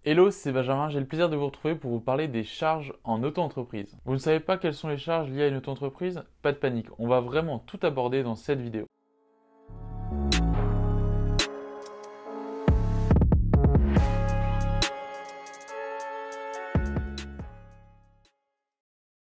Hello, c'est Benjamin, j'ai le plaisir de vous retrouver pour vous parler des charges en auto-entreprise. Vous ne savez pas quelles sont les charges liées à une auto-entreprise? Pas de panique, on va vraiment tout aborder dans cette vidéo.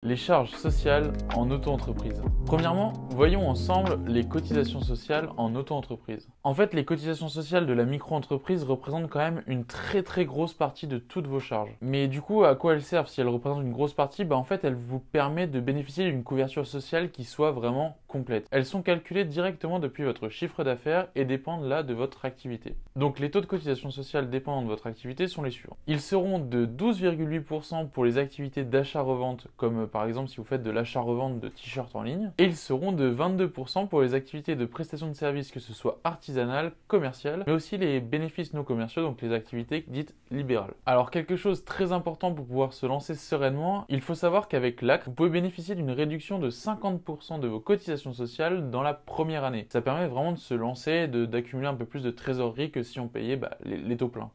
Les charges sociales en auto-entreprise. Premièrement, voyons ensemble les cotisations sociales en auto-entreprise. En fait, les cotisations sociales de la micro-entreprise représentent quand même une très grosse partie de toutes vos charges. Mais du coup, à quoi elles servent si elles représentent une grosse partie? En fait, elles vous permettent de bénéficier d'une couverture sociale qui soit vraiment complète. Elles sont calculées directement depuis votre chiffre d'affaires et dépendent là de votre activité. Donc les taux de cotisation sociale dépendant de votre activité sont les suivants. Ils seront de 12,8% pour les activités d'achat-revente comme par exemple si vous faites de l'achat-revente de t-shirts en ligne, et ils seront de 22% pour les activités de prestation de services, que ce soit artisanales, commerciales, mais aussi les bénéfices non commerciaux, donc les activités dites libérales. Alors quelque chose de très important pour pouvoir se lancer sereinement, il faut savoir qu'avec l'ACRE, vous pouvez bénéficier d'une réduction de 50% de vos cotisations sociales dans la première année. Ça permet vraiment de se lancer, d'accumuler un peu plus de trésorerie que si on payait les taux pleins.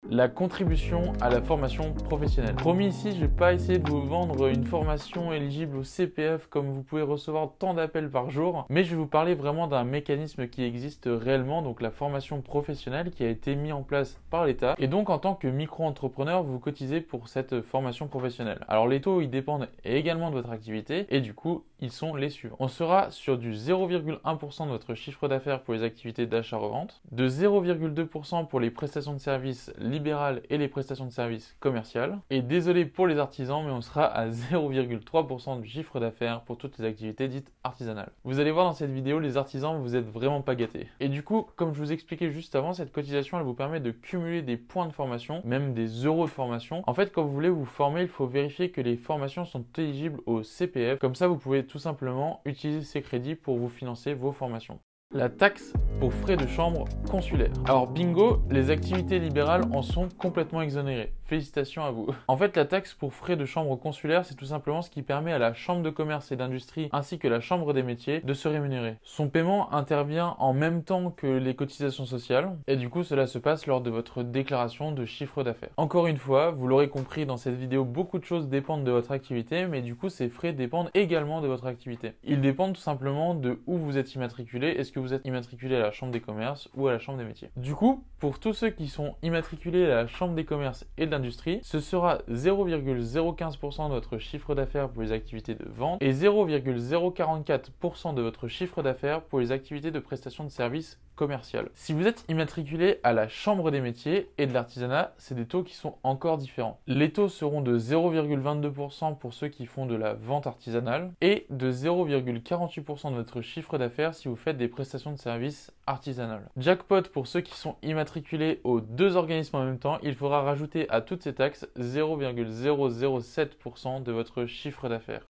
La contribution à la formation professionnelle. Promis, ici, je ne vais pas essayer de vous vendre une formation éligible au CPF comme vous pouvez recevoir tant d'appels par jour, mais je vais vous parler vraiment d'un mécanisme qui existe réellement, donc la formation professionnelle qui a été mise en place par l'État. Et donc, en tant que micro-entrepreneur, vous cotisez pour cette formation professionnelle. Alors, les taux, ils dépendent également de votre activité et du coup, ils sont les suivants. On sera sur du 0,1% de votre chiffre d'affaires pour les activités d'achat-revente, de 0,2% pour les prestations de services libérales et les prestations de services commerciales. Et désolé pour les artisans, mais on sera à 0,3% du chiffre d'affaires pour toutes les activités dites artisanales. Vous allez voir dans cette vidéo, les artisans, vous êtes vraiment pas gâtés. Et du coup, comme je vous expliquais juste avant, cette cotisation, elle vous permet de cumuler des points de formation, même des euros de formation. En fait, quand vous voulez vous former, il faut vérifier que les formations sont éligibles au CPF. Comme ça, vous pouvez tout simplement utiliser ces crédits pour vous financer vos formations. La taxe pour frais de chambre consulaire. Alors bingo, les activités libérales en sont complètement exonérées. Félicitations à vous. En fait, la taxe pour frais de chambre consulaire, c'est tout simplement ce qui permet à la chambre de commerce et d'industrie ainsi que la chambre des métiers de se rémunérer. Son paiement intervient en même temps que les cotisations sociales et du coup, cela se passe lors de votre déclaration de chiffre d'affaires. Encore une fois, vous l'aurez compris dans cette vidéo, beaucoup de choses dépendent de votre activité, mais du coup, ces frais dépendent également de votre activité. Ils dépendent tout simplement de où vous êtes immatriculé. Est-ce que vous êtes immatriculé à la chambre des commerces ou à la chambre des métiers? Du coup, pour tous ceux qui sont immatriculés à la chambre des commerces et de l'industrie, ce sera 0,015% de votre chiffre d'affaires pour les activités de vente et 0,044% de votre chiffre d'affaires pour les activités de prestation de services commerciales. Si vous êtes immatriculé à la chambre des métiers et de l'artisanat, c'est des taux qui sont encore différents. Les taux seront de 0,22% pour ceux qui font de la vente artisanale et de 0,48% de votre chiffre d'affaires si vous faites des prestations de services artisanales. Jackpot pour ceux qui sont immatriculés aux deux organismes en même temps, il faudra rajouter à toutes ces taxes 0,007% de votre chiffre d'affaires.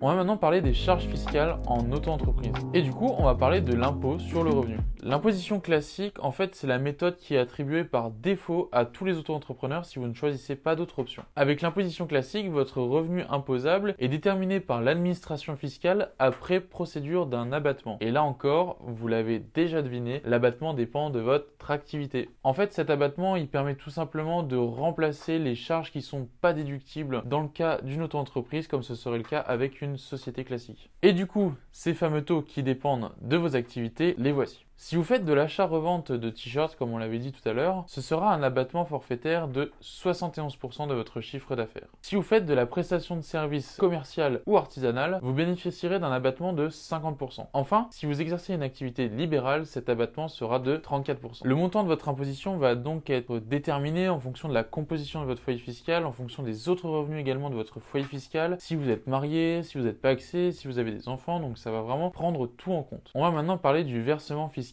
On va maintenant parler des charges fiscales en auto-entreprise. Et du coup, on va parler de l'impôt sur le revenu. L'imposition classique, en fait, c'est la méthode qui est attribuée par défaut à tous les auto-entrepreneurs si vous ne choisissez pas d'autres options. Avec l'imposition classique, votre revenu imposable est déterminé par l'administration fiscale après procédure d'un abattement. Et là encore, vous l'avez déjà deviné, l'abattement dépend de votre activité. En fait, cet abattement, il permet tout simplement de remplacer les charges qui ne sont pas déductibles dans le cas d'une auto-entreprise, comme ce serait le cas avec une société classique. Et du coup, ces fameux taux qui dépendent de vos activités, les voici. Si vous faites de l'achat-revente de t-shirts, comme on l'avait dit tout à l'heure, ce sera un abattement forfaitaire de 71% de votre chiffre d'affaires. Si vous faites de la prestation de services commerciale ou artisanale, vous bénéficierez d'un abattement de 50%. Enfin, si vous exercez une activité libérale, cet abattement sera de 34%. Le montant de votre imposition va donc être déterminé en fonction de la composition de votre foyer fiscal, en fonction des autres revenus également de votre foyer fiscal, si vous êtes marié, si vous n'êtes pas axé, si vous avez des enfants, donc ça va vraiment prendre tout en compte. On va maintenant parler du versement fiscal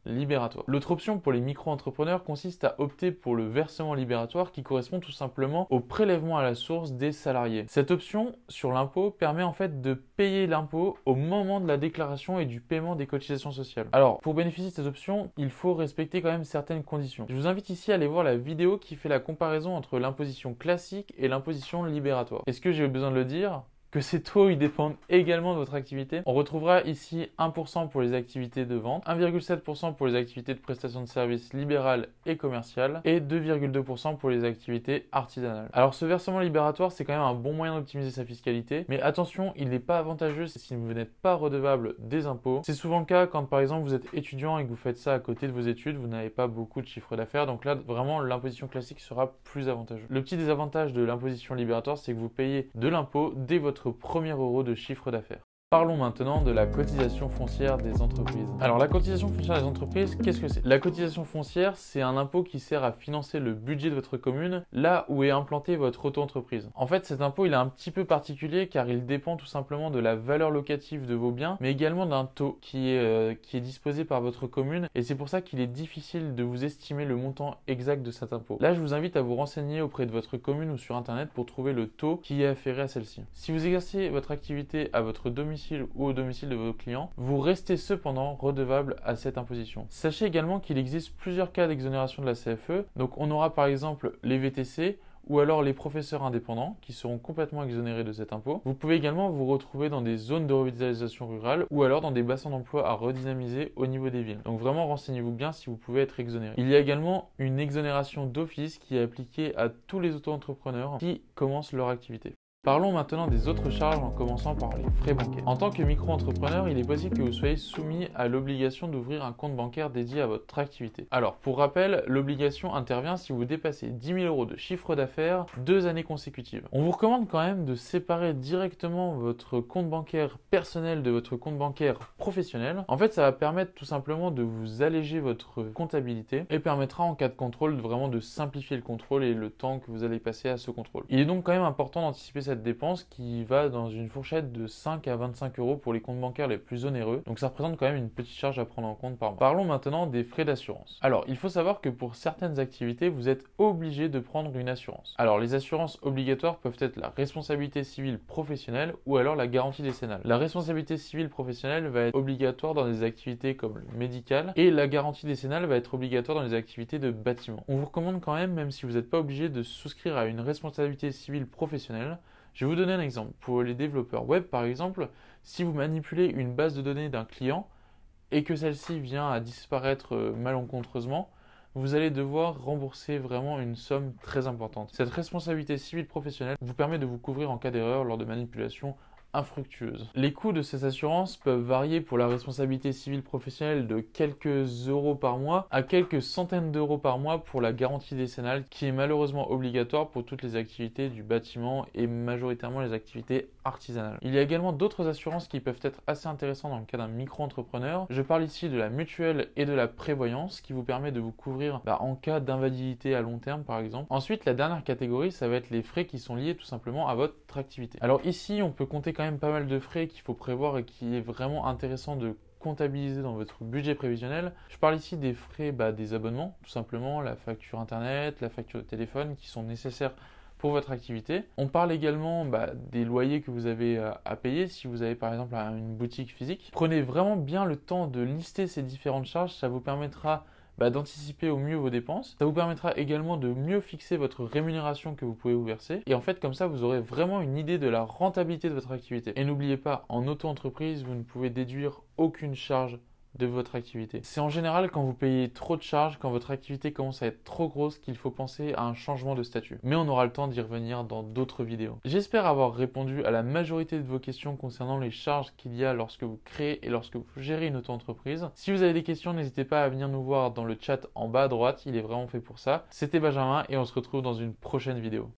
libératoire. L'autre option pour les micro-entrepreneurs consiste à opter pour le versement libératoire qui correspond tout simplement au prélèvement à la source des salariés. Cette option sur l'impôt permet en fait de payer l'impôt au moment de la déclaration et du paiement des cotisations sociales. Alors, pour bénéficier de cette option, il faut respecter quand même certaines conditions. Je vous invite ici à aller voir la vidéo qui fait la comparaison entre l'imposition classique et l'imposition libératoire. Est-ce que j'ai besoin de le dire ? que ces taux ils dépendent également de votre activité. On retrouvera ici 1% pour les activités de vente, 1,7% pour les activités de prestation de services libérales et commerciales et 2,2% pour les activités artisanales. Alors ce versement libératoire, c'est quand même un bon moyen d'optimiser sa fiscalité, mais attention, il n'est pas avantageux si vous n'êtes pas redevable des impôts. C'est souvent le cas quand par exemple vous êtes étudiant et que vous faites ça à côté de vos études, vous n'avez pas beaucoup de chiffre d'affaires, donc là vraiment l'imposition classique sera plus avantageuse. Le petit désavantage de l'imposition libératoire, c'est que vous payez de l'impôt dès votre premier euro de chiffre d'affaires. Parlons maintenant de la cotisation foncière des entreprises. Alors la cotisation foncière des entreprises, qu'est-ce que c'est? La cotisation foncière, c'est un impôt qui sert à financer le budget de votre commune, là où est implantée votre auto-entreprise. En fait, cet impôt, il est un petit peu particulier car il dépend tout simplement de la valeur locative de vos biens, mais également d'un taux qui est disposé par votre commune, et c'est pour ça qu'il est difficile de vous estimer le montant exact de cet impôt. Là, je vous invite à vous renseigner auprès de votre commune ou sur internet pour trouver le taux qui est afféré à celle-ci. Si vous exercez votre activité à votre domicile ou au domicile de vos clients, vous restez cependant redevable à cette imposition. Sachez également qu'il existe plusieurs cas d'exonération de la CFE. Donc on aura par exemple les VTC ou alors les professeurs indépendants qui seront complètement exonérés de cet impôt. Vous pouvez également vous retrouver dans des zones de revitalisation rurale ou alors dans des bassins d'emploi à redynamiser au niveau des villes. Donc vraiment renseignez-vous bien si vous pouvez être exonéré. Il y a également une exonération d'office qui est appliquée à tous les auto-entrepreneurs qui commencent leur activité. Parlons maintenant des autres charges en commençant par les frais bancaires. En tant que micro-entrepreneur, il est possible que vous soyez soumis à l'obligation d'ouvrir un compte bancaire dédié à votre activité. Alors, pour rappel, l'obligation intervient si vous dépassez 10 000 euros de chiffre d'affaires 2 années consécutives. On vous recommande quand même de séparer directement votre compte bancaire personnel de votre compte bancaire professionnel. En fait, ça va permettre tout simplement de vous alléger votre comptabilité et permettra en cas de contrôle vraiment de simplifier le contrôle et le temps que vous allez passer à ce contrôle. Il est donc quand même important d'anticiper cette dépense qui va dans une fourchette de 5 à 25 euros pour les comptes bancaires les plus onéreux. Donc ça représente quand même une petite charge à prendre en compte par mois. Parlons maintenant des frais d'assurance. Alors il faut savoir que pour certaines activités, vous êtes obligé de prendre une assurance. Alors les assurances obligatoires peuvent être la responsabilité civile professionnelle ou alors la garantie décennale. La responsabilité civile professionnelle va être obligatoire dans des activités comme le médical et la garantie décennale va être obligatoire dans les activités de bâtiment. On vous recommande quand même si vous n'êtes pas obligé, de souscrire à une responsabilité civile professionnelle. Je vais vous donner un exemple. Pour les développeurs web, par exemple, si vous manipulez une base de données d'un client et que celle-ci vient à disparaître malencontreusement, vous allez devoir rembourser vraiment une somme très importante. Cette responsabilité civile professionnelle vous permet de vous couvrir en cas d'erreur lors de manipulation infructueuse. Les coûts de ces assurances peuvent varier pour la responsabilité civile professionnelle de quelques euros par mois à quelques centaines d'euros par mois pour la garantie décennale qui est malheureusement obligatoire pour toutes les activités du bâtiment et majoritairement les activités artisanales. Il y a également d'autres assurances qui peuvent être assez intéressantes dans le cas d'un micro-entrepreneur. Je parle ici de la mutuelle et de la prévoyance qui vous permet de vous couvrir en cas d'invalidité à long terme par exemple. Ensuite, la dernière catégorie, ça va être les frais qui sont liés tout simplement à votre activité. Alors ici, on peut compter quand même pas mal de frais qu'il faut prévoir et qui est vraiment intéressant de comptabiliser dans votre budget prévisionnel. Je parle ici des frais des abonnements, tout simplement, la facture internet, la facture de téléphone qui sont nécessaires pour votre activité. On parle également des loyers que vous avez à payer si vous avez par exemple une boutique physique. Prenez vraiment bien le temps de lister ces différentes charges, ça vous permettra d'anticiper au mieux vos dépenses. Ça vous permettra également de mieux fixer votre rémunération que vous pouvez vous verser. Et en fait, comme ça, vous aurez vraiment une idée de la rentabilité de votre activité. Et n'oubliez pas, en auto-entreprise, vous ne pouvez déduire aucune charge de votre activité. C'est en général quand vous payez trop de charges, quand votre activité commence à être trop grosse, qu'il faut penser à un changement de statut. Mais on aura le temps d'y revenir dans d'autres vidéos. J'espère avoir répondu à la majorité de vos questions concernant les charges qu'il y a lorsque vous créez et lorsque vous gérez une auto-entreprise. Si vous avez des questions, n'hésitez pas à venir nous voir dans le chat en bas à droite, il est vraiment fait pour ça. C'était Benjamin et on se retrouve dans une prochaine vidéo.